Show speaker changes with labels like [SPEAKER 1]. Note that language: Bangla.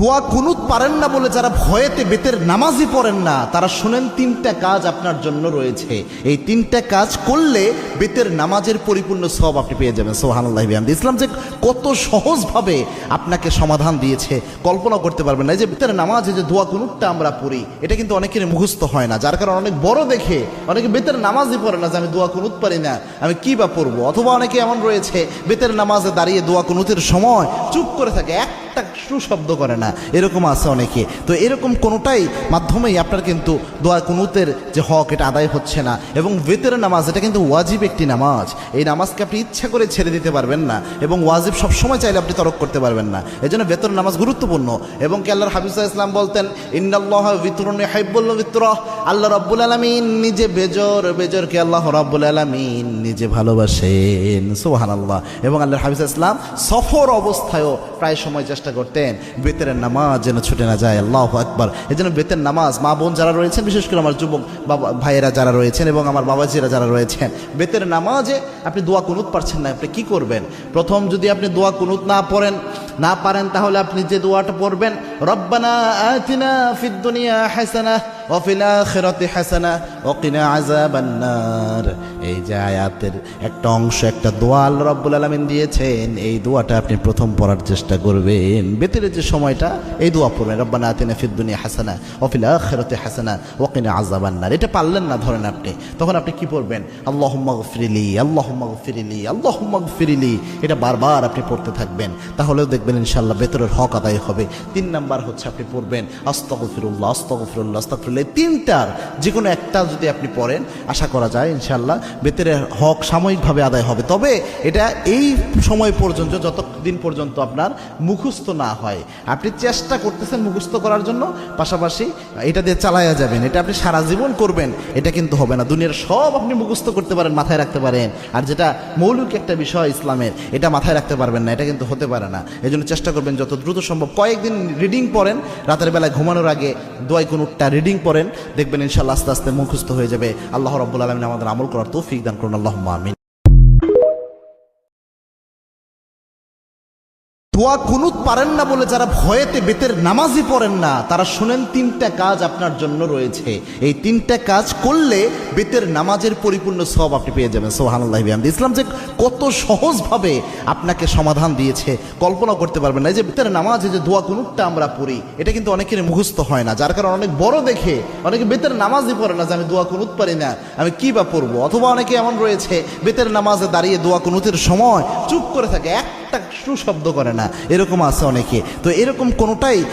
[SPEAKER 1] দোয়া কুনুত পারেন না বলে যারা ভয়েতে বেতের নামাজই পড়েন না, তারা শুনেন তিনটা কাজ আপনার জন্য রয়েছে। এই তিনটা কাজ করলে বেতের নামাজের পরিপূর্ণ সওয়াব আপনি পেয়ে যাবেন। সুবহানাল্লাহি বিহামদিহি। ইসলাম যে কত সহজভাবে আপনাকে সমাধান দিয়েছে কল্পনা করতে পারবেন না। এই যে বেতের নামাজে যে দোয়া কুনুতটা আমরা পড়ি, এটা কিন্তু অনেকের মুখস্থ হয় না, যার কারণে অনেক বড় দেখে অনেকে বেতের নামাজই পড়ে না যে আমি দোয়া কুনুত পারি না, আমি কি বা পড়বো। অথবা অনেকে এমন রয়েছে বেতের নামাজে দাঁড়িয়ে দোয়া কুনুতের সময় চুপ করে থাকে, একটা শব্দ করে না, এরকম আছে অনেকে। তো এরকম কোনোটাই মাধ্যমেই আপনার কিন্তু দোয়া কুনুতের যে হক এটা আদায় হচ্ছে না। এবং বেতের নামাজ এটা কিন্তু ওয়াজিব একটি নামাজ, এই নামাজকে আপনি ইচ্ছা করে ছেড়ে দিতে পারবেন না, এবং ওয়াজিব সবসময় চাইলে আপনি তরক করতে পারবেন না। এই জন্য বেতের নামাজ গুরুত্বপূর্ণ। এবং কি আল্লাহর হাবিব সাল্লাল্লাহু আলাইহি ওয়াসাল্লাম বলতেন, ইন্নাল্লাহা বিতরুন ইউহিব্বুল বিতরা, আল্লাহ রাব্বুল আলামিন নিজে বেজরকে আল্লাহ রাব্বুল আলামিন নিজে ভালোবাসেন। সুবহানাল্লাহ। এবং আল্লাহর হাবিব সাল্লাল্লাহু আলাইহি ওয়াসাল্লাম সফর অবস্থায়ও প্রায় সময় চেষ্টা করতেন বেতের নামাজ যেন ছুটে না যায়। আল্লাহু আকবার। এই জন্য বেতের নামাজ মা বোন যারা রয়েছেন, বিশেষ করে আমার যুবক বাবা ভাইয়েরা যারা রয়েছেন এবং আমার বাবাজিরা যারা রয়েছেন, বেতের নামাজে আপনি দোয়া কুনুত পারছেন না, আপনি কি করবেন? প্রথম যদি আপনি দোয়া কুনুত না পারেন তাহলে আপনি যে দোয়াটা পড়বেন, রব্বানা আতিনা ফিদ দুনিয়া হাসানাহ ওয়া ফিল আখিরাতি হাসানাহ ওয়া কিনা আযাবান নার। এই যে আয়াতের একটা অংশ, একটা দোয়া আল্লাহ রাব্বুল আলামিন দিয়েছেন, এই দোয়াটা আপনি প্রথম পড়ার চেষ্টা করবেন। বেতের যে সময়টা এই দোয়া পড়বেন, রব্বানা আতিনা ফিদ দুনিয়া হাসানাহ ওয়া ফিল আখিরাতি হাসানাহ ওয়া কিনা আযাবান নার। এটা পারলেন না ধরেন আপনি, তখন আপনি কি পড়বেন? আল্লাহুম্মা গফিরলি, আল্লাহুম্মা গফিরলি, আল্লাহুম্মা গফিরলি। এটা বারবার আপনি পড়তে থাকবেন, তাহলেও দেখবেন ইনশাআল্লাহ বেতরের হক আদায় হবে। 3 নাম্বার হচ্ছে আপনি পড়বেন আস্তাগফিরুল্লাহ, আস্তাগফিরুল্লাহ, আস্তাগফিরুল্লাহ। তিনটার যে কোনো একটা যদি আপনি পড়েন, আশা করা যায় ইনশাআল্লাহ বেতরের হক সাময়িকভাবে আদায় হবে। তবে এটা এই সময় পর্যন্ত, যতদিন পর্যন্ত আপনার মুখস্থ না হয়। আপনি চেষ্টা করতেছেন মুখস্থ করার জন্য, পাশাপাশি এটা দিয়ে চালায়া যাবেন। এটা আপনি সারা জীবন করবেন, এটা কিন্তু হবে না। দুনিয়ার সব আপনি মুখস্থ করতে পারেন, মাথায় রাখতে পারেন, আর যেটা মৌলিক একটা বিষয় ইসলামের, এটা মাথায় রাখতে পারবেন না, এটা কিন্তু হতে পারে না। এই জন্য চেষ্টা করবেন যত দ্রুত সম্ভব কয়েকদিন রিডিং পড়েন, রাতের বেলায় ঘুমানোর আগে দোয়া কুনুতটা রিডিং পড়েন, দেখবেন ইনশাআল্লাহ আস্তে আস্তে মুখস্থ হয়ে যাবে। আল্লাহ রাব্বুল আলামিন আমাদের আমল করার তৌফিক দান করুন। আল্লাহুম্মা আমিন। দোয়া কুনুত পারেন না বলে যারা ভয়েতে বেতের নামাজই পড়েন না, তারা শুনেন তিনটা কাজ আপনার জন্য রয়েছে। এই তিনটা কাজ করলে বেতের নামাজের পরিপূর্ণ সওয়াব আপনি পেয়ে যাবেন। সুবহানাল্লাহি বিহামদিহি। ইসলাম যে কত সহজভাবে আপনাকে সমাধান দিয়েছে কল্পনা করতে পারবেন না। এই যে বেতের নামাজে যে দোয়া কুনুতটা আমরা পড়ি, এটা কিন্তু অনেকের মুখস্থ হয় না, যার কারণে অনেক বড় দেখে অনেকে বেতের নামাজই পড়ে না যে আমি দোয়া কুনুত পারি না, আমি কি বা পড়বো। অথবা অনেকে এমন রয়েছে বেতের নামাজে দাঁড়িয়ে দোয়া কুনুতের সময় চুপ করে থাকে, একটা শব্দ করে না, এরকম আছে অনেকে। তো এরকম কোনোটাই